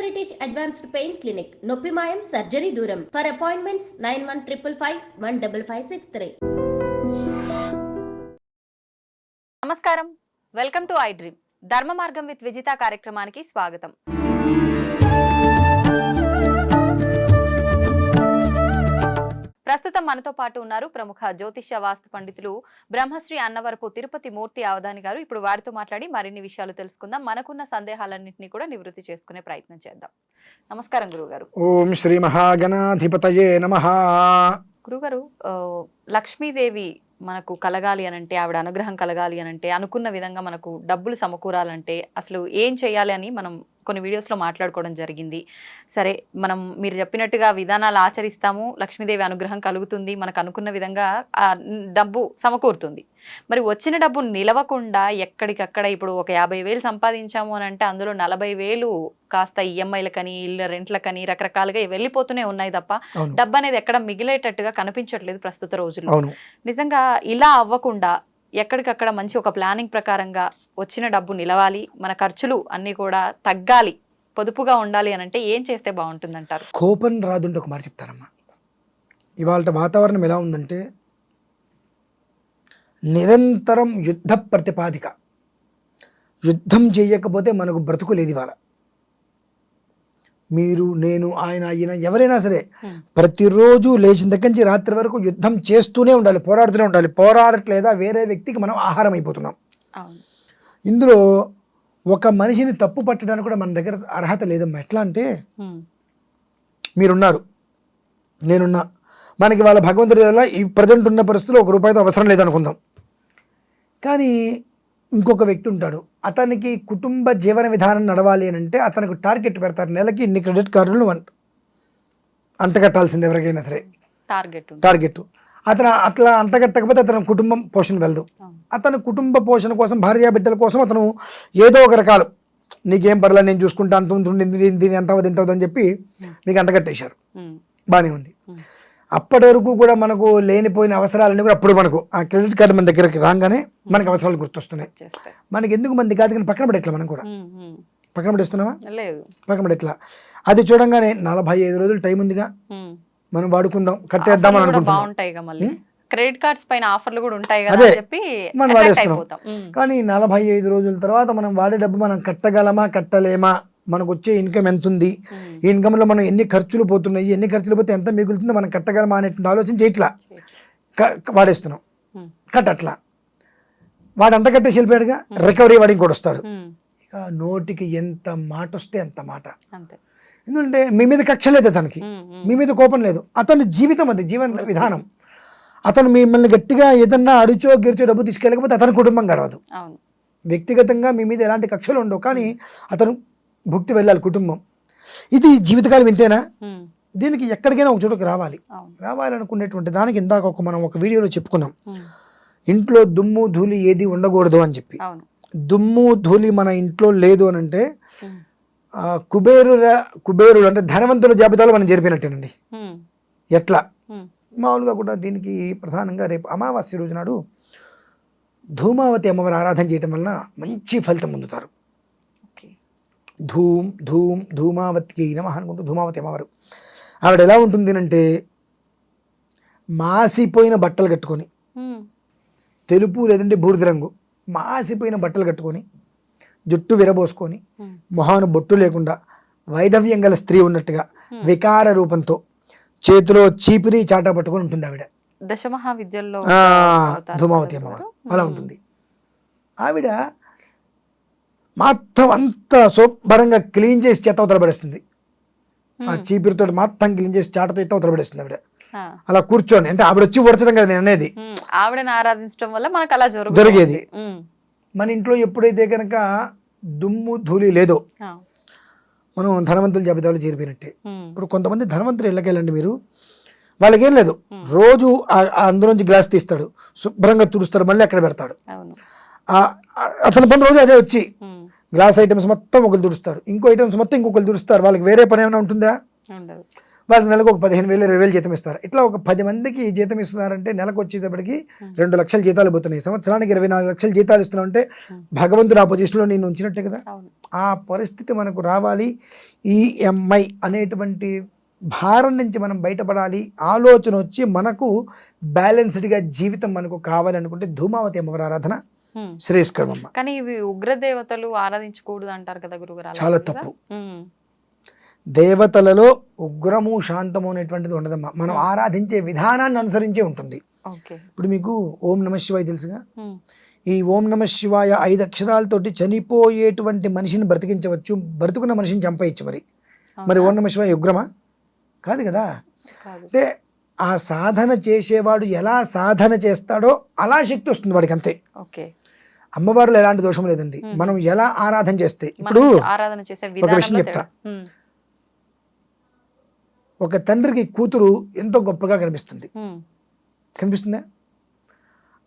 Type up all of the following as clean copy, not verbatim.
British advanced pain clinic, నొప్పి మాయం, surgery దూరం. For appointments 9155515563. నమస్కారం, వెల్కమ్ టు ఐ డ్రీమ్. ధర్మ మార్గం విత్ విజిత కార్యక్రమానికి స్వాగతం. ప్రస్తుతం మనతో పాటు ఉన్నారు ప్రముఖ జ్యోతిష్య వాస్తు పండితులు బ్రహ్మశ్రీ అన్నవరపు తిరుపతి మూర్తి అవధాని గారు. ఇప్పుడు వారితో మాట్లాడి మరిన్ని విషయాలు తెలుసుకుందాం. మనకున్న సందేహాలన్నింటినీ కూడా నివృత్తి చేసుకునే ప్రయత్నం చేద్దాం. నమస్కారం గురుగారు. ఓం శ్రీ మహాగణాధిపతయే నమః. గురుగారు, లక్ష్మీదేవి మనకు కలగాలి అనంటే, ఆవిడ అనుగ్రహం కలగాలి అనంటే, అనుకున్న విధంగా మనకు డబ్బులు సమకూరాలంటే అసలు ఏం చేయాలి అని మనం కొన్ని వీడియోస్లో మాట్లాడుకోవడం జరిగింది. సరే, మీరు చెప్పినట్టుగా విధానాలు ఆచరిస్తాము, లక్ష్మీదేవి అనుగ్రహం కలుగుతుంది, మనకు అనుకున్న విధంగా ఆ డబ్బు సమకూరుతుంది. మరి వచ్చిన డబ్బు నిలవకుండా ఎక్కడికక్కడ ఇప్పుడు ఒక 50,000 సంపాదించాము అని అంటే అందులో 40,000 కాస్త ఈఎంఐలకని, ఇళ్ళ రెంట్లకని రకరకాలుగా వెళ్ళిపోతూనే ఉన్నాయి తప్ప డబ్బు అనేది ఎక్కడ మిగిలేటట్టుగా కనిపించట్లేదు ప్రస్తుత రోజుల్లో. నిజంగా ఇలా అవ్వకుండా ఎక్కడికక్కడ మంచి ఒక ప్లానింగ్ ప్రకారంగా వచ్చిన డబ్బు నిలవాలి, మన ఖర్చులు అన్నీ కూడా తగ్గాలి, పొదుపుగా ఉండాలి అని అంటే ఏం చేస్తే బాగుంటుందంటారు? కోపం రాదుంటే ఒక మాట చెప్తారమ్మా. ఇవాళ వాతావరణం ఎలా ఉందంటే నిరంతరం యుద్ధ ప్రతిపాదిక. యుద్ధం చేయకపోతే మనకు బ్రతుకు లేదు. ఇవాళ మీరు, నేను, ఆయన, ఈయన ఎవరైనా సరే ప్రతిరోజు లేచిన దగ్గర నుంచి రాత్రి వరకు యుద్ధం చేస్తూనే ఉండాలి, పోరాడుతూనే ఉండాలి. పోరాడట్లేదా వేరే వ్యక్తికి మనం ఆహారం అయిపోతున్నాం. ఇందులో ఒక మనిషిని తప్పు పట్టడానికి కూడా మన దగ్గర అర్హత లేదమ్మా. ఎట్లా అంటే మీరున్నారు, నేనున్నా, మనకి వాళ్ళ భగవంతుడి వల్ల ఈ ప్రజెంట్ ఉన్న పరిస్థితుల్లో ₹1 అవసరం లేదనుకుందాం. కానీ ఇంకొక వ్యక్తి ఉంటాడు, అతనికి కుటుంబ జీవన విధానం నడవాలి అని అంటే అతనికి టార్గెట్ పెడతారు. నెలకి ఇన్ని క్రెడిట్ కార్డులు అంటగట్టాల్సింది ఎవరికైనా సరే టార్గెట్. అతను అట్లా అంటగట్టకపోతే అతను కుటుంబం పోషణ వెళ్దు. అతను కుటుంబ పోషణ కోసం, భార్య బిడ్డల కోసం అతను ఏదో ఒక రకాలు, నీకేం పర్లేదు నేను చూసుకుంటా, అంత ఉంటుంది, దీని ఎంత అవుతుంది అని చెప్పి మీకు అంటగట్టేశారు. బాగానే ఉంది. అప్పటి వరకు కూడా మనకు లేనిపోయిన అవసరాలన్నీ కూడా అప్పుడు మనకు ఆ క్రెడిట్ కార్డు మన దగ్గరికి రాగానే మనకు అవసరాలు గుర్తొస్తున్నాయి. మనకి ఎందుకు మంది కాదు కానీ పక్కన పడేట్లా, మనం కూడా పక్కన పడేస్తున్నావా? పక్కన పడేట్లా. అది చూడంగానే 45 రోజులు టైం ఉందిగా, మనం వాడుకుందాం, కట్టేద్దాం అని అనుకుంటున్నాం. క్రెడిట్ కార్డ్స్ పైన ఆఫర్లు కూడా ఉంటాయి కదా అదే అని చెప్పి మనం వాడేస్తున్నాం. కానీ 45 రోజుల తర్వాత మనం వాడే డబ్బు మనం కట్టగలమా, కట్టలేమా, మనకు వచ్చే ఇన్కమ్ ఎంత ఉంది, ఈ ఇన్కమ్లో మనం ఎన్ని ఖర్చులు పోతున్నాయి, ఎన్ని ఖర్చులు పోతే ఎంత మిగులుతుందో మనం కట్టగలమా అనేటువంటి ఆలోచించి ఇట్లా వాడేస్తున్నాం. కట్టట్లా వాడు అంత కట్టేసి వెళ్ళిపోయాడుగా, రికవరీ వాడి ఇంకోటి వస్తాడు. ఇక నోటికి ఎంత మాట వస్తే అంత మాట. ఎందుకంటే మీ మీద కక్ష లేదు అతనికి, మీ మీద కోపం లేదు, అతని జీవితం అది, జీవన విధానం. అతను మిమ్మల్ని గట్టిగా ఏదన్నా అరిచో గిరిచో డబ్బు తీసుకెళ్ళకపోతే అతని కుటుంబం గడవదు. వ్యక్తిగతంగా మీ మీద ఎలాంటి కక్షలు ఉండవు, కానీ అతను భుక్తి వెళ్ళాలి కుటుంబం. ఇది జీవితకాలం ఇంతేనా? దీనికి ఎక్కడికైనా ఒక చోటుకి రావాలనుకునేటువంటి దానికి ఇందాక మనం ఒక వీడియోలో చెప్పుకున్నాం, ఇంట్లో దుమ్ము ధూళి ఏది ఉండకూడదు అని చెప్పి. దుమ్ము ధూళి మన ఇంట్లో లేదు అని అంటే కుబేరుడు అంటే ధనవంతుల జాబితాలో మనం జరిపినట్టేనండి. ఎట్లా? మామూలుగా కూడా దీనికి ప్రధానంగా రేపు అమావాస్య రోజు నాడు ధూమావతి అమ్మవారి ఆరాధన చేయటం వలన మంచి ఫలితం పొందుతారు. ధూమావతికి నమః అనుకుంటూ ధూమావతి అమ్మవారు ఆవిడ ఎలా ఉంటుంది అంటే మాసిపోయిన బట్టలు కట్టుకొని, తెలుపు లేదంటే బూడిద రంగు మాసిపోయిన బట్టలు కట్టుకొని, జుట్టు విరబోసుకొని, మొహాను బొట్టు లేకుండా వైధవ్యం గల స్త్రీ ఉన్నట్టుగా వికార రూపంతో చేతిలో చీపిరి చాటా పట్టుకొని ఉంటుంది ఆవిడ. దశమహావిద్యల్లో ధూమావతి అమ్మవారు అలా ఉంటుంది. ఆవిడ మొత్తం అంతా శుభ్రంగా క్లీన్ చేసి చెత్త అవతల పడేస్తుంది. ఆ చీపిరితో మొత్తం క్లీన్ చేసి చాటతో ఎత్త అవతల పడేస్తుంది ఆవిడ. అలా కూర్చొని, అంటే ఆవిడ వచ్చి ఓడ్చడం కదా నేను అనేది, ఆవిడని ఆరాధించడం వల్ల మనకు అలా జరిగేది. మన ఇంట్లో ఎప్పుడైతే కనుక దుమ్ము ధూళి లేదో మనం ధనవంతుల జాబితాలో చేరిపోయినట్టే. ఇప్పుడు కొంతమంది ధనవంతులు ఇళ్ళకెళ్ళండి మీరు, వాళ్ళకేం లేదు, రోజు అందులోంచి గ్లాస్ తీస్తాడు, శుభ్రంగా తుడుస్తాడు, మళ్ళీ అక్కడ పెడతాడు. అతని పని రోజు అదే, వచ్చి గ్లాస్ ఐటమ్స్ మొత్తం ఒకరు తుడుస్తాడు, ఇంకో ఐటమ్స్ మొత్తం ఇంకొకరు తుడుస్తారు. వాళ్ళకి వేరే పని ఏమైనా ఉంటుందా? వాళ్ళకి నెలకు ఒక 15,000 20,000 జీతం ఇస్తారు. ఇట్లా ఒక 10 మందికి జీతం ఇస్తున్నారంటే నెలకు వచ్చేటప్పటికి 2 లక్షల జీతాలు పోతున్నాయి. సంవత్సరానికి 24 లక్షల జీతాలు ఇస్తున్నామంటే భగవంతుడు ఆ పొజిషన్లో నేను ఉంచినట్టే కదా. ఆ పరిస్థితి మనకు రావాలి. ఈఎంఐ అనేటువంటి భారం నుంచి మనం బయటపడాలి, ఆలోచన వచ్చి మనకు బ్యాలెన్స్డ్గా జీవితం మనకు కావాలనుకుంటే ధూమావతి అమ్మవారి ఆరాధన శ్రేయస్కరం అమ్మ. కానీ ఇవి ఉగ్రదేవతలు ఆరాధించకూడదు అంటారు కదా గురుగారు. చాలా తప్పు. దేవతలలో ఉగ్రము శాంతము అనేటువంటిది ఉండదమ్మా. మనం ఆరాధించే విధానాన్ని అనుసరించే ఉంటుంది. ఇప్పుడు మీకు ఓం నమ శివాయ తెలుసుగా. ఈ ఓం నమ శివాయ 5 అక్షరాలతోటి చనిపోయేటువంటి మనిషిని బ్రతికించవచ్చు, బ్రతుకున్న మనిషిని చంపేయచ్చు. మరి ఓం నమ శివాయ ఉగ్రమా? కాదు కదా. అంటే ఆ సాధన చేసేవాడు ఎలా సాధన చేస్తాడో అలా శక్తి వస్తుంది వాడికి, అంతే. అమ్మవారిలో ఎలాంటి దోషం లేదండి. మనం ఎలా ఆరాధన చేస్తే, ఇప్పుడు ఒక విషయం చెప్తా. ఒక తండ్రికి కూతురు ఎంతో గొప్పగా కనిపిస్తుంది, కనిపిస్తుందా?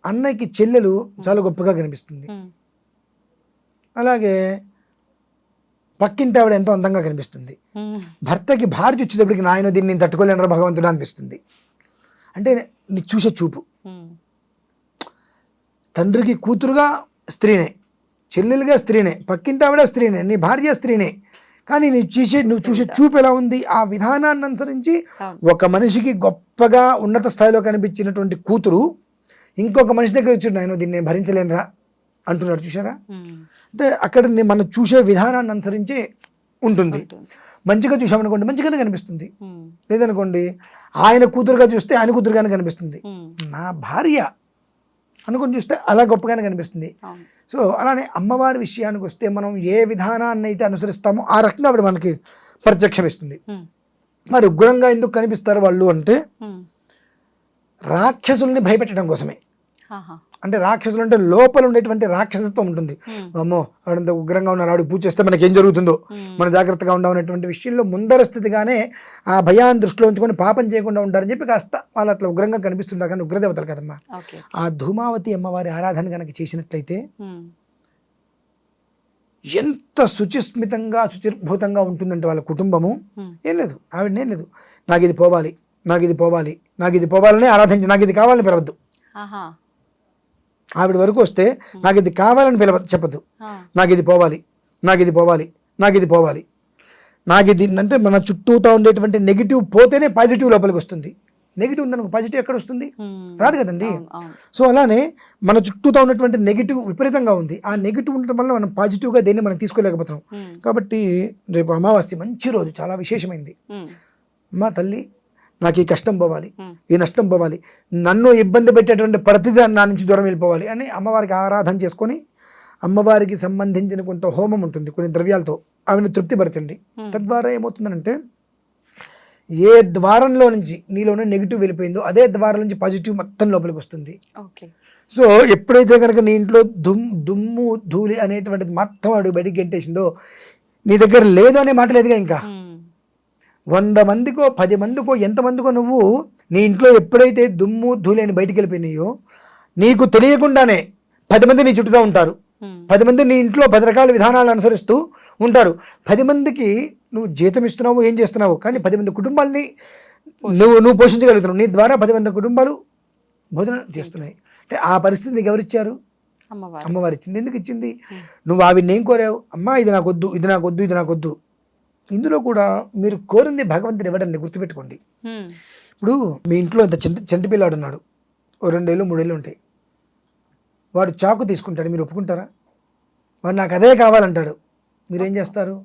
అన్నయ్యకి చెల్లెలు చాలా గొప్పగా కనిపిస్తుంది. అలాగే పక్కింటి ఆవిడ ఎంతో అందంగా కనిపిస్తుంది. భర్తకి భార్య వచ్చేటప్పటికి నాయన దీన్ని నేను తట్టుకోలేనరా భగవంతుడు అనిపిస్తుంది. అంటే నీ చూసే చూపు. తండ్రికి కూతురుగా స్త్రీనే, చెల్లెలుగా స్త్రీనే, పక్కింటి ఆవిడ స్త్రీనే, నీ భార్య స్త్రీనే. కానీ నువ్వు చూసే చూపు ఎలా ఉంది? ఆ విధానాన్ని అనుసరించి ఒక మనిషికి గొప్పగా ఉన్నత స్థాయిలో కనిపించినటువంటి కూతురు ఇంకొక మనిషి దగ్గర వచ్చి నేను దీన్ని భరించలేనురా అంటున్నాడు. చూసారా? అంటే అక్కడ మనం చూసే విధానాన్ని అనుసరించి ఉంటుంది. మంచిగా చూసామనుకోండి మంచిగానే కనిపిస్తుంది, లేదనుకోండి ఆయన కూతురుగా చూస్తే ఆయన కూతురుగానే కనిపిస్తుంది. నా భార్య అనుకుని చూస్తే అలా గొప్పగానే కనిపిస్తుంది. సో అలానే అమ్మవారి విషయానికి వస్తే మనం ఏ విధానాన్ని అయితే అనుసరిస్తామో ఆ రకంగా ఆవిడ మనకి ప్రత్యక్షం ఇస్తుంది. మరి ఉగ్రంగా ఎందుకు కనిపిస్తారు వాళ్ళు అంటే రాక్షసుల్ని భయపెట్టడం కోసమే. అంటే రాక్షసులు అంటే లోపల ఉండేటువంటి రాక్షసత్వం ఉంటుంది. అమ్మో ఆవిడంత ఉగ్రంగా ఉన్నారు, ఆవిడ పూజ చేస్తే మనకి ఏం జరుగుతుందో మనం జాగ్రత్తగా ఉండవనేటువంటి విషయంలో ముందర స్థితిగానే ఆ భయాన్ని దృష్టిలో ఉంచుకొని పాపం చేయకుండా ఉంటారని చెప్పి కాస్త వాళ్ళు అట్లా ఉగ్రంగా కనిపిస్తుంటారు. కానీ ఉగ్రదేవతలు కదమ్మా. ఆ ధూమావతి అమ్మవారి ఆరాధన కనుక చేసినట్లయితే ఎంత శుచిస్మితంగా శుచిర్భూతంగా ఉంటుందంటే వాళ్ళ కుటుంబము. ఏం లేదు, ఆవిడనేం లేదు నాకు ఇది పోవాలి, నాకు ఇది పోవాలి, నాకు ఇది పోవాలని ఆరాధించి నాకు ఇది కావాలని పిలవద్దు. ఆవిడ వరకు వస్తే నాకు ఇది కావాలని చెప్పద్దు. నాకు ఇది పోవాలి, నాకు ఇది పోవాలి, నాకు ఇది పోవాలి, నాకు ఇది అంటే మన చుట్టూతో ఉండేటువంటి నెగిటివ్ పోతేనే పాజిటివ్ లోపలికి వస్తుంది. నెగిటివ్ ఉందనుకో పాజిటివ్ ఎక్కడ వస్తుంది? రాదు కదండి. సో అలానే మన చుట్టూతో ఉన్నటువంటి నెగిటివ్ విపరీతంగా ఉంది. ఆ నెగిటివ్ ఉండటం వల్ల మనం పాజిటివ్గా దేన్ని మనం తీసుకోలేకపోతున్నాం. కాబట్టి రేపు అమావాస్య మంచి రోజు, చాలా విశేషమైంది. మా తల్లి నాకు ఈ కష్టం పోవాలి, ఈ నష్టం పోవాలి, నన్ను ఇబ్బంది పెట్టేటువంటి ప్రతిదాన్ని నా నుంచి దూరం వెళ్ళిపోవాలి అని అమ్మవారికి ఆరాధన చేసుకొని అమ్మవారికి సంబంధించిన కొంత హోమం ఉంటుంది కొన్ని ద్రవ్యాలతో, ఆమెను తృప్తిపరచండి. తద్వారా ఏమవుతుందంటే ఏ ద్వారంలో నుంచి నీలోనే నెగిటివ్ వెళ్ళిపోయిందో అదే ద్వారం నుంచి పాజిటివ్ మొత్తం లోపలికి వస్తుంది. సో ఎప్పుడైతే కనుక నీ ఇంట్లో దుమ్ము ధూళి అనేటువంటిది మొత్తం అడుగు బయటికి గెంటేసిందో నీ దగ్గర లేదు అనే మాట లేదుగా. ఇంకా 100 మందికో 10 మందికో ఎంతమందికో నువ్వు నీ ఇంట్లో ఎప్పుడైతే దుమ్ము ధూళి అని బయటికి వెళ్ళిపోయినాయో నీకు తెలియకుండానే 10 మంది నీ చుట్టూగా ఉంటారు. 10 మంది నీ ఇంట్లో 10 రకాల విధానాలు అనుసరిస్తూ ఉంటారు. 10 మందికి నువ్వు జీతం ఇస్తున్నావు, ఏం చేస్తున్నావు, కానీ 10 మంది కుటుంబాలని నువ్వు పోషించగలుగుతున్నావు. నీ ద్వారా 10 మంది కుటుంబాలు భోజనం చేస్తున్నాయి. అంటే ఆ పరిస్థితి నీకు ఎవరిచ్చారు? అమ్మవారు ఇచ్చింది. ఎందుకు ఇచ్చింది? నువ్వు ఆవిడని ఏం కోరావు? అమ్మా ఇది నాకొద్దు, ఇది నాకొద్దు, ఇది నాకొద్దు. ఇందులో కూడా మీరు కోరింది భగవంతుని ఇవ్వడండి, గుర్తుపెట్టుకోండి. ఇప్పుడు మీ ఇంట్లో ఇంత చంటి పిల్లాడు ఉన్నాడు, 2 ఏళ్ళు 3 ఏళ్ళు ఉంటాయి. వాడు చాకు తీసుకుంటాడు, మీరు ఒప్పుకుంటారా? వాడు నాకు అదే కావాలంటాడు, మీరేం చేస్తారు?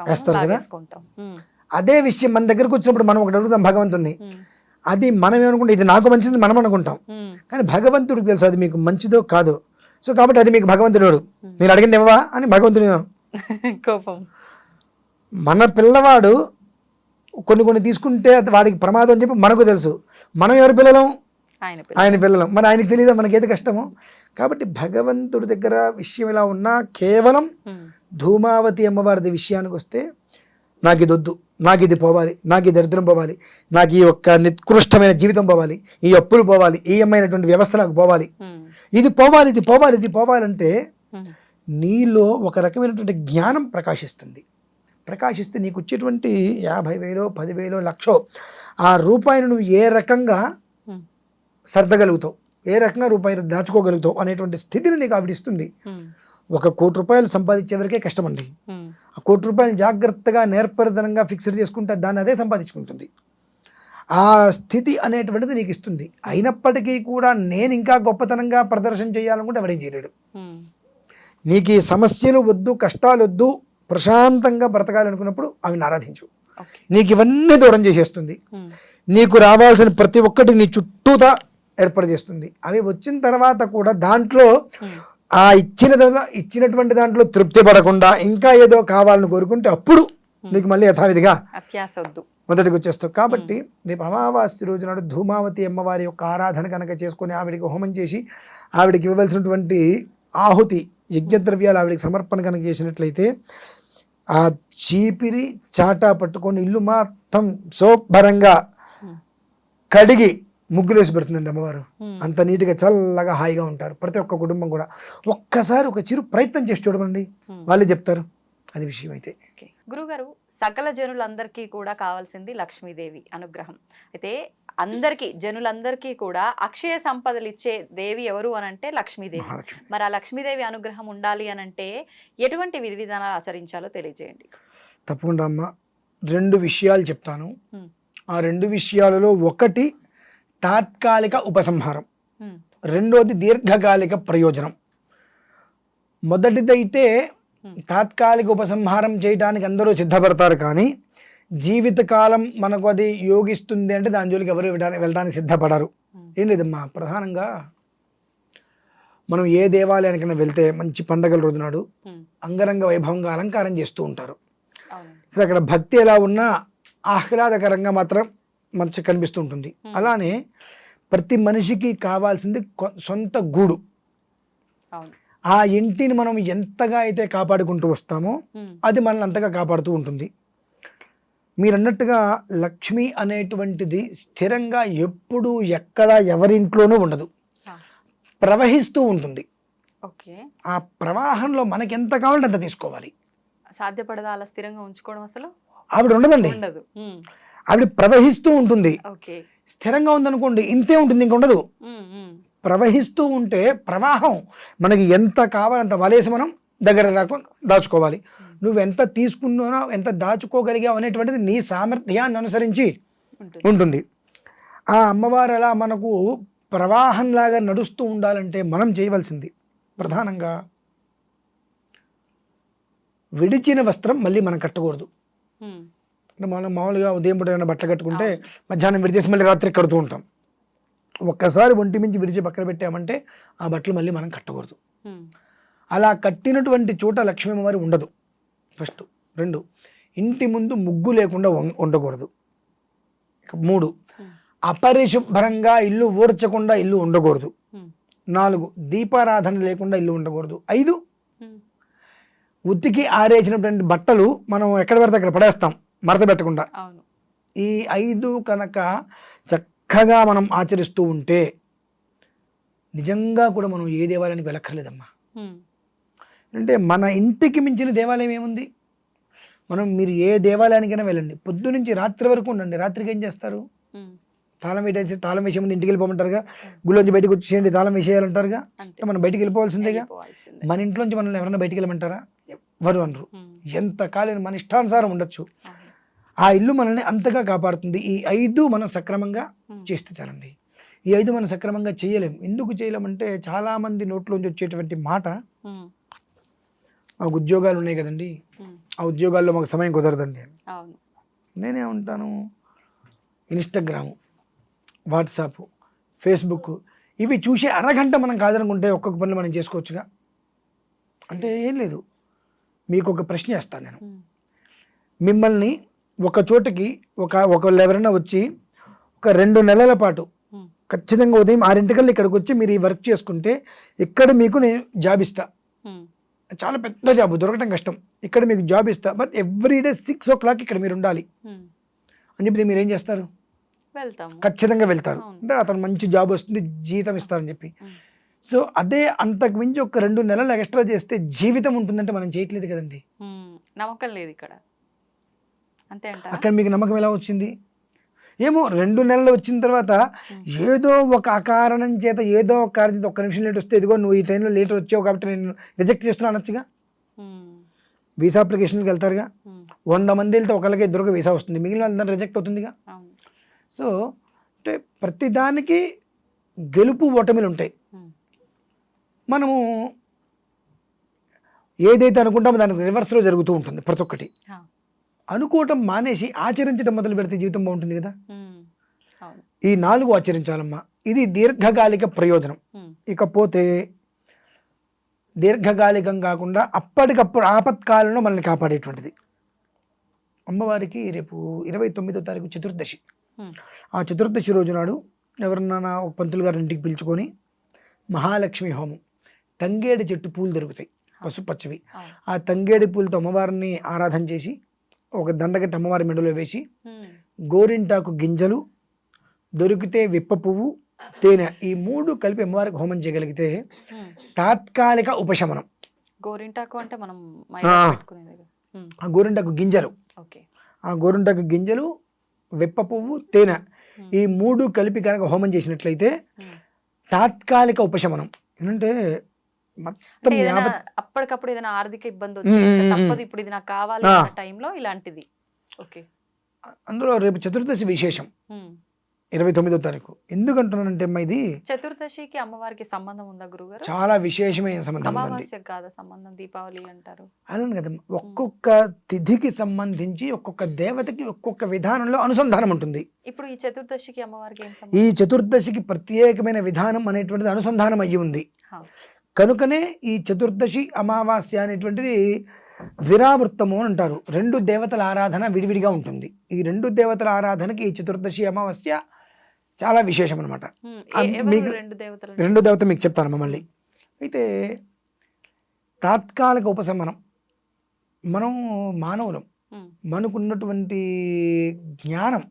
వేస్తారు కదా. అదే విషయం మన దగ్గరకు వచ్చినప్పుడు మనం ఒకటి అడుగుతాం భగవంతుడిని, అది మనం ఏమనుకుంటాం, ఇది నాకు మంచిది మనం అనుకుంటాం, కానీ భగవంతుడికి తెలుసు అది మీకు మంచిదో కాదో. సో కాబట్టి అది మీకు భగవంతుడు నేను అడిగింది ఇవ్వవా అని భగవంతుడి కోపం. మన పిల్లవాడు కొన్ని తీసుకుంటే వాడికి ప్రమాదం అని చెప్పి మనకు తెలుసు. మనం ఎవరి పిల్లలం? ఆయన పిల్లలం. మరి ఆయనకి తెలియదా మనకేది కష్టమో? కాబట్టి భగవంతుడి దగ్గర విషయం ఇలా ఉన్నా కేవలం ధూమావతి అమ్మవారి విషయానికి వస్తే నాకు ఇది వద్దు, నాకు ఇది పోవాలి, నాకు ఈ దరిద్రం పోవాలి, నాకు ఈ ఒక్క నికృష్టమైన జీవితం పోవాలి, ఈ అప్పులు పోవాలి, ఈ అమ్మైనటువంటి వ్యవస్థ నాకు పోవాలి, ఇది పోవాలి, ఇది పోవాలి, ఇది పోవాలంటే నీలో ఒక రకమైనటువంటి జ్ఞానం ప్రకాశిస్తుంది. ప్రకాశిస్తే నీకు వచ్చేటువంటి 50,000 10,000 లక్షో ఆ రూపాయిని నువ్వు ఏ రకంగా సర్దగలుగుతావు, ఏ రకంగా రూపాయి దాచుకోగలుగుతావు అనేటువంటి స్థితిని నీకు ఆవిడిస్తుంది. 1 కోటి రూపాయలు సంపాదించే వరకే కష్టం అండి. ఆ 1 కోటి రూపాయలు జాగ్రత్తగా నేర్పరిధనంగా ఫిక్స్డ్ చేసుకుంటే దాన్ని అదే సంపాదించుకుంటుంది. ఆ స్థితి అనేటువంటిది నీకు ఇస్తుంది. అయినప్పటికీ కూడా నేను ఇంకా గొప్పతనంగా ప్రదర్శన చేయాలనుకుంటే ఎవడేం చేయలేడు. నీకు ఈ సమస్యలు వద్దు, కష్టాలు వద్దు, ప్రశాంతంగా బ్రతకాలనుకున్నప్పుడు అవి ఆరాధించు. నీకు ఇవన్నీ దూరం చేసేస్తుంది. నీకు రావాల్సిన ప్రతి ఒక్కటి నీ చుట్టూతా ఏర్పాటు చేస్తుంది. అవి వచ్చిన తర్వాత కూడా దాంట్లో ఆ ఇచ్చినటువంటి దాంట్లో తృప్తి పడకుండా ఇంకా ఏదో కావాలని కోరుకుంటే అప్పుడు నీకు మళ్ళీ యథావిధిగా మొదటికి వచ్చేస్తావు. కాబట్టి రేపు అమావాస్య రోజు నాడు ధూమావతి అమ్మవారి యొక్క ఆరాధన కనుక చేసుకొని ఆవిడికి హోమం చేసి ఆవిడికి ఇవ్వవలసినటువంటి ఆహుతి యజ్ఞద్రవ్యాలు ఆవిడికి సమర్పణ కనుక చేసినట్లయితే ఆ చీపిరి చాటా పట్టుకొని ఇల్లు మొత్తం శుభ్రంగా కడిగి ముగ్గులు వేసి పెడుతుందండి అమ్మవారు. అంత నీట్గా చల్లగా హాయిగా ఉంటారు ప్రతి ఒక్క కుటుంబం కూడా. ఒక్కసారి ఒక చిరు ప్రయత్నం చేసి చూడమండి, వాళ్ళే చెప్తారు అది విషయం. అయితే గురుగారు, సకల జనులందరికీ కూడా కావాల్సింది లక్ష్మీదేవి అనుగ్రహం. అయితే అందరికీ జనులందరికీ కూడా అక్షయ సంపదలు ఇచ్చే దేవి ఎవరు అని అంటే లక్ష్మీదేవి. మరి ఆ లక్ష్మీదేవి అనుగ్రహం ఉండాలి అని అంటే ఎటువంటి విధి విధానాలు ఆచరించాలో తెలియజేయండి. తప్పకుండా అమ్మ, 2 విషయాలు చెప్తాను. ఆ 2 విషయాలలో ఒకటి తాత్కాలిక ఉపసంహారం, రెండోది దీర్ఘకాలిక ప్రయోజనం. మొదటిదైతే తాత్కాలిక ఉపసంహారం చేయడానికి అందరూ సిద్ధపడతారు, కానీ జీవితకాలం మనకు అది యోగిస్తుంది అంటే దాని జోలికి ఎవరు వెళ్ళడానికి సిద్ధపడరు. ఏం లేదమ్మా, ప్రధానంగా మనం ఏ దేవాలయానికైనా వెళ్తే మంచి పండగల రోజు నాడు అంగరంగ వైభవంగా అలంకారం చేస్తూ ఉంటారు. అసలు అక్కడ భక్తి ఎలా ఉన్నా ఆహ్లాదకరంగా మాత్రం మంచి కనిపిస్తూ ఉంటుంది. అలానే ప్రతి మనిషికి కావాల్సింది సొంత గూడు. ఆ ఇంటిని మనం ఎంతగా అయితే కాపాడుకుంటూ వస్తామో అది మనల్ని అంతగా కాపాడుతూ ఉంటుంది. మీరు అన్నట్టుగా లక్ష్మి అనేటువంటిది స్థిరంగా ఎప్పుడు ఎక్కడ ఎవరింట్లోనూ ఉండదు, ప్రవహిస్తూ ఉంటుంది. ఆ ప్రవాహంలో మనకి ఎంత కావాలంటే అంత తీసుకోవాలి. సాధ్యపడదా అలా స్థిరంగా ఉంచుకోవడం? అసలు ఆవిడ ఉండదండి, ఆవిడ ప్రవహిస్తూ ఉంటుంది. స్థిరంగా ఉందనుకోండి ఇంతే ఉంటుంది, ఇంక ఉండదు. ప్రవహిస్తూ ఉంటే ప్రవాహం మనకి ఎంత కావాలంత వలేసి మనం దగ్గర దాచుకోవాలి. నువ్వు ఎంత తీసుకున్నానో ఎంత దాచుకోగలిగావు అనేటువంటిది నీ సామర్థ్యాన్ని అనుసరించి ఉంటుంది. ఆ అమ్మవారు అలా మనకు ప్రవాహంలాగా నడుస్తూ ఉండాలంటే మనం చేయవలసింది ప్రధానంగా విడిచిన వస్త్రం మళ్ళీ మనం కట్టకూడదు. అంటే మనం మామూలుగా ఉదయం పూట ఏమైనా బట్టలు కట్టుకుంటే మధ్యాహ్నం విడిచేసి మళ్ళీ రాత్రి కడుతూ ఉంటాం. ఒక్కసారి ఒంటి మించి విడిచి పక్కన పెట్టామంటే ఆ బట్టలు మళ్ళీ మనం కట్టకూడదు. అలా కట్టినటువంటి చోట లక్ష్మీ అమ్మవారి ఉండదు. ఫస్ట్. 2, ఇంటి ముందు ముగ్గు లేకుండా ఉండకూడదు. 3, అపరిశుభ్రంగా ఇల్లు ఊడ్చకుండా ఇల్లు ఉండకూడదు. 4, దీపారాధన లేకుండా ఇల్లు ఉండకూడదు. 5, ఉతికి ఆరేసినటువంటి బట్టలు మనం ఎక్కడ పడితే అక్కడ పడేస్తాం మడత పెట్టకుండా. ఈ 5 కనుక చక్కగా మనం ఆచరిస్తూ ఉంటే నిజంగా కూడా మనం ఏ దేవాలయానికి వెళ్ళక్కర్లేదమ్మా. అంటే మన ఇంటికి మించిన దేవాలయం ఏముంది? మీరు ఏ దేవాలయానికైనా వెళ్ళండి, పొద్దు నుంచి రాత్రి వరకు ఉండండి. రాత్రికి ఏం చేస్తారు? తాళం వేసే ముందు ఇంటికి వెళ్ళిపోమంటారుగా, గుళ్ళోంచి బయటకు వచ్చేయండి తాళం వేసేయాలంటారుగా. మనం బయటికి వెళ్ళిపోవాల్సిందేగా. మన ఇంట్లోంచి మనల్ని ఎవరైనా బయటికి వెళ్ళమంటారా? ఎవరు అనరు. ఎంతకాలం మన ఇష్టానుసారం ఉండొచ్చు. ఆ ఇల్లు మనల్ని అంతగా కాపాడుతుంది. ఈ 5 మనం సక్రమంగా చేస్తే చాలండి. ఈ 5 మనం సక్రమంగా చేయలేము. ఎందుకు చేయలేమంటే చాలామంది నోట్లోంచి వచ్చేటువంటి మాట, మాకు ఉద్యోగాలు ఉన్నాయి కదండి, ఆ ఉద్యోగాల్లో మాకు సమయం కుదరదండి. నేనే ఉంటాను, ఇన్స్టాగ్రాము, వాట్సాప్, ఫేస్బుక్ ఇవి చూసే అరగంట మనం కాదనుకుంటే ఒక్కొక్క పనులు మనం చేసుకోవచ్చుగా. అంటే ఏం లేదు, మీకు ఒక ప్రశ్న వేస్తాను నేను. మిమ్మల్ని ఒక చోటకి ఒకళ్ళు ఎవరైనా వచ్చి ఒక 2 నెలల పాటు ఖచ్చితంగా ఉదయం 6 ఇక్కడికి వచ్చి మీరు ఈ వర్క్ చేసుకుంటే ఇక్కడ మీకు నేను జాబ్ ఇస్తా, చాలా పెద్ద జాబ్, దొరకటం కష్టం, ఇక్కడ మీకు జాబ్ ఇస్తా, బట్ ఎవ్రీడే 6 o'clock ఇక్కడ మీరు ఉండాలి అని చెప్పి మీరు ఏం చేస్తారు? ఖచ్చితంగా వెళ్తారు. అంటే అతను మంచి జాబ్ వస్తుంది, జీతం ఇస్తారని చెప్పి. సో అదే అంతకు మించి ఒక 2 నెలలు ఎక్స్ట్రా చేస్తే జీవితం ఉంటుందంటే మనం చేయట్లేదు కదండి. నమ్మకం లేదు ఇక్కడ. అంతే అంట. అక్కడ మీకు నమ్మకం ఎలా వచ్చింది? ఏమో 2 నెలలు వచ్చిన తర్వాత ఏదో ఒక అకారణం చేత ఏదో ఒక కారణం చేత 1 నిమిషం లేట్ వస్తే ఇదిగో నువ్వు ఈ టైంలో లేట్ వచ్చావు కాబట్టి నేను రిజెక్ట్ చేస్తున్నా అనొచ్చుగా. వీసా అప్లికేషన్కి వెళ్తారుగా, 100 మంది వెళ్తే ఒకరికి ఇద్దరికి వీసా వస్తుంది, మిగిలిన వాళ్ళందరూ రిజెక్ట్ అవుతుందిగా. సో అంటే ప్రతిదానికి గెలుపు ఓటమిలు ఉంటాయి. మనము ఏదైతే అనుకుంటామో దానికి రివర్స్లో జరుగుతూ ఉంటుంది. ప్రతి ఒక్కటి అనుకోవటం మానేసి ఆచరించడం మొదలు పెడితే జీవితం బాగుంటుంది కదా. ఈ 4 ఆచరించాలమ్మా, ఇది దీర్ఘకాలిక ప్రయోజనం. ఇకపోతే దీర్ఘకాలికం కాకుండా అప్పటికప్పుడు ఆపత్కాలంలో మనల్ని కాపాడేటువంటిది అమ్మవారికి రేపు 29వ తారీఖు చతుర్దశి. ఆ చతుర్దశి రోజు నాడు ఎవరన్నా ఒక పంతులు గారి ఇంటికి పిలుచుకొని మహాలక్ష్మి హోమం, తంగేడి చెట్టు పూలు దొరుకుతాయి పసుపచ్చవి, ఆ తంగేడి పూలతో అమ్మవారిని ఆరాధన చేసి ఒక దండగట్టి అమ్మవారి మెడలో వేసి గోరింటాకు గింజలు దొరికితే విప్ప పువ్వు తేనె ఈ 3 కలిపి అమ్మవారికి హోమం చేయగలిగితే తాత్కాలిక ఉపశమనం. గోరింటాకు అంటే మనం ఆ గోరింటాకు గింజలు, ఆ గోరింటాకు గింజలు విప్ప పువ్వు తేనె ఈ 3 కలిపి కనుక హోమం చేసినట్లయితే తాత్కాలిక ఉపశమనం. ఏంటంటే మొత్తం అప్పటికప్పుడు ఏదైనా ఆర్థిక ఇబ్బంది వచ్చింది తప్పదు, ఇప్పుడు ఇది నాకు కావాలి అన్న టైంలో ఇలాంటిది. ఓకే, అందులో రేపు చతుర్దశి విశేషం 29వ తారీఖు. ఎందుకంటున్నానంటే అమ్మా ఇది చతుర్దశికి అమ్మవారికి సంబంధం ఉందా గురుగారు? చాలా విశేషమైన సంబంధం ఉందండి. అమావాస్య కాదా సంబంధం, దీపావళి అంటారు. అలానే కదా, ఒక్కొక్క తిథికి సంబంధించి ఒక్కొక్క దేవతకి ఒక్కొక్క విధానంలో అనుసంధానం ఉంటుంది. ఇప్పుడు ఈ చతుర్దశికి అమ్మవారికి ఏం సంబంధం? ఈ చతుర్దశికి ప్రత్యేకమైన విధానం అనేటువంటిది అనుసంధానం అయ్యి ఉంది. కనుకనే ఈ చతుర్దశి అమావాస్య అనేటువంటిది ద్విరావృత్తము అని అంటారు. 2 దేవతల ఆరాధన విడివిడిగా ఉంటుంది. ఈ 2 దేవతల ఆరాధనకి ఈ చతుర్దశి అమావాస్య చాలా విశేషం అనమాట. మీకు 2 దేవత మీకు చెప్తాను మమ్మల్ని. అయితే తాత్కాలిక ఉపశమనం, మనం మానవులం, మనకున్నటువంటి జ్ఞానం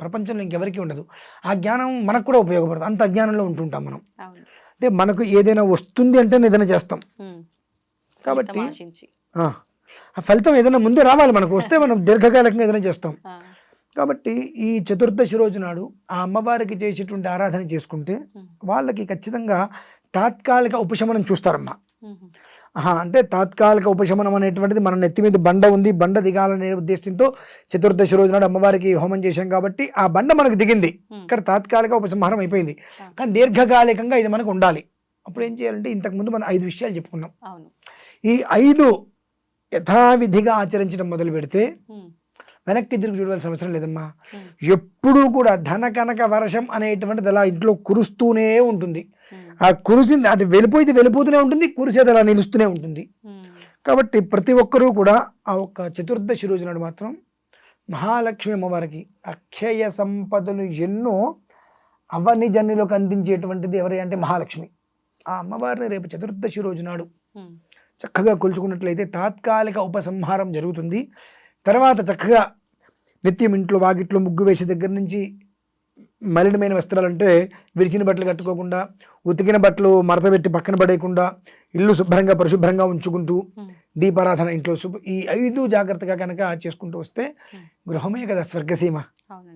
ప్రపంచంలో ఇంకెవరికి ఉండదు. ఆ జ్ఞానం మనకు కూడా ఉపయోగపడుతుంది. అంత అజ్ఞానంలో ఉంటుంటాం మనం. అంటే మనకు ఏదైనా వస్తుంది అంటే ఏదైనా చేస్తాం. కాబట్టి ఆ ఫలితం ఏదైనా ముందే రావాలి, మనకు వస్తే మనం దీర్ఘకాలికంగా ఏదైనా చేస్తాం. కాబట్టి ఈ చతుర్దశి రోజు నాడు ఆ అమ్మవారికి చేసేటువంటి ఆరాధన చేసుకుంటే వాళ్ళకి ఖచ్చితంగా తాత్కాలిక ఉపశమనం చూస్తారమ్మా. అంటే తాత్కాలిక ఉపశమనం అనేటువంటిది మన నెత్తి మీద బండ ఉంది, బండ దిగాలనే ఉద్దేశంతో చతుర్దశి రోజు నాడు అమ్మవారికి హోమం చేశాం కాబట్టి ఆ బండ మనకు దిగింది, ఇక్కడ తాత్కాలిక ఉపసంహారం అయిపోయింది. కానీ దీర్ఘకాలికంగా ఇది మనకు ఉండాలి. అప్పుడు ఏం చేయాలంటే ఇంతకుముందు మనం 5 విషయాలు చెప్పుకున్నాం. ఈ 5 యథావిధిగా ఆచరించడం మొదలు పెడితే వెనక్కి తిరిగి చూడవలసిన అవసరం లేదమ్మా. ఎప్పుడూ కూడా ధన కనక వర్షం అనేటువంటిది అలా ఇంట్లో కురుస్తూనే ఉంటుంది. ఆ కురిసింది అది వెళ్ళిపోతూనే ఉంటుంది, కురిసేది అలా నిలుస్తూనే ఉంటుంది. కాబట్టి ప్రతి ఒక్కరూ కూడా ఆ ఒక్క చతుర్దశి రోజు నాడు మాత్రం మహాలక్ష్మి అమ్మవారికి అక్షయ సంపదలు ఎన్నో అవని జన్యులకు అందించేటువంటిది ఎవరి అంటే మహాలక్ష్మి. ఆ అమ్మవారిని రేపు చతుర్దశి రోజు నాడు చక్కగా కొలుచుకున్నట్లయితే తాత్కాలిక ఉపసంహారం జరుగుతుంది. తర్వాత చక్కగా నిత్యం ఇంట్లో వాకిట్లో ముగ్గు వేసే దగ్గర నుంచి మలినమైన వస్త్రాలు అంటే విరిచిన బట్టలు కట్టుకోకుండా, ఉతికిన బట్టలు మడతపెట్టి పక్కన పడేయకుండా, ఇల్లు శుభ్రంగా పరిశుభ్రంగా ఉంచుకుంటూ, దీపారాధన ఇంట్లో ఈ 5 జాగ్రత్తగా కనుక చేసుకుంటూ వస్తే గృహమే కదా స్వర్గసీమ.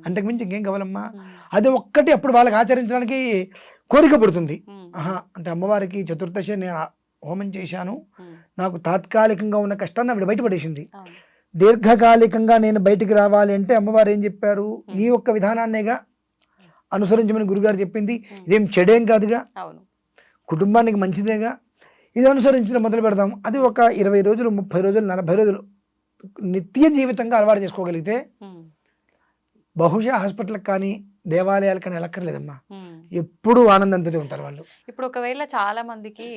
అంతకుమించి ఇంకేం కావాలమ్మా. అది ఒక్కటి అప్పుడు వాళ్ళకి ఆచరించడానికి కోరిక పడుతుంది. అంటే అమ్మవారికి చతుర్దశి నేను హోమం చేశాను, నాకు తాత్కాలికంగా ఉన్న కష్టాన్ని ఆవిడ బయటపడేసింది. దీర్ఘకాలికంగా నేను బయటికి రావాలి అంటే అమ్మవారు ఏం చెప్పారు? ఈ ఒక్క విధానాన్నేగా అనుసరించమని గురుగారు చెప్పింది. ఇదేం చెడేం కాదుగా, కుటుంబానికి మంచిదేగా. ఇది అనుసరించడం మొదలు పెడదాం. అది ఒక 20 రోజులు, 30 రోజులు, 40 రోజులు నిత్య జీవితంగా అలవాటు చేసుకోగలిగితే బహుశా హాస్పిటల్కి కానీ దేవాలయాలు కానీ వెళ్ళక్కర్లేదమ్మా. ఎప్పుడు ఆనందంతో ఉంటారు వాళ్ళు. ఇప్పుడు ఒకవేళ చాలా మందికి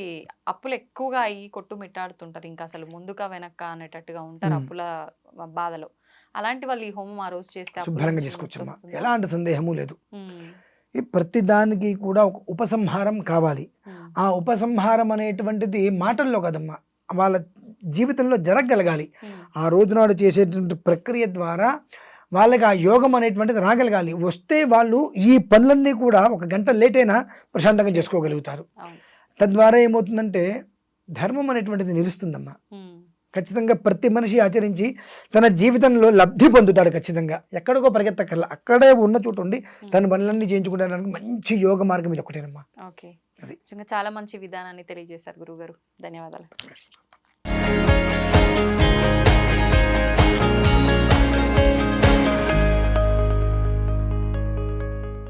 అప్పులు ఎక్కువగా అయ్యి కొట్టుమిట్టాడుతుంటారు, ఇంకా అసలు ముందుగా వెనక్క అనేటట్టుగా ఉంటారు అప్పుల బాధలో. అలాంటి వాళ్ళు ఈ హోమం ఆ రోజు చేస్తే శుభ్రంగా చేసుకోవచ్చమ్మా, ఎలాంటి సందేహము లేదు. ఈ ప్రతి దానికి కూడా ఒక ఉపసంహారం కావాలి. ఆ ఉపసంహారం అనేటువంటిది మాటల్లో కదమ్మా, వాళ్ళ జీవితంలో జరగగలగాలి. ఆ రోజునాడు చేసేటువంటి ప్రక్రియ ద్వారా వాళ్ళకి ఆ యోగం అనేటువంటిది రాగలగాలి. వస్తే వాళ్ళు ఈ పనులన్నీ కూడా 1 గంట లేట్ అయినా ప్రశాంతంగా చేసుకోగలుగుతారు. తద్వారా ఏమవుతుందంటే ధర్మం అనేటువంటిది నిలుస్తుందమ్మా. ఖచ్చితంగా ప్రతి మనిషి ఆచరించి తన జీవితంలో లబ్ధి పొందుతాడు. ఖచ్చితంగా ఎక్కడికో పరిగెత్తక్కర్లా, అక్కడే ఉన్న చోటు ఉండి తన పనులన్నీ చేయించుకోవడానికి మంచి యోగ మార్గం ఇది ఒకటేనమ్మా. ఓకే, అది. చాలా మంచి విధానాన్ని తెలియజేశారు గురుగారు. ధన్యవాదాలు.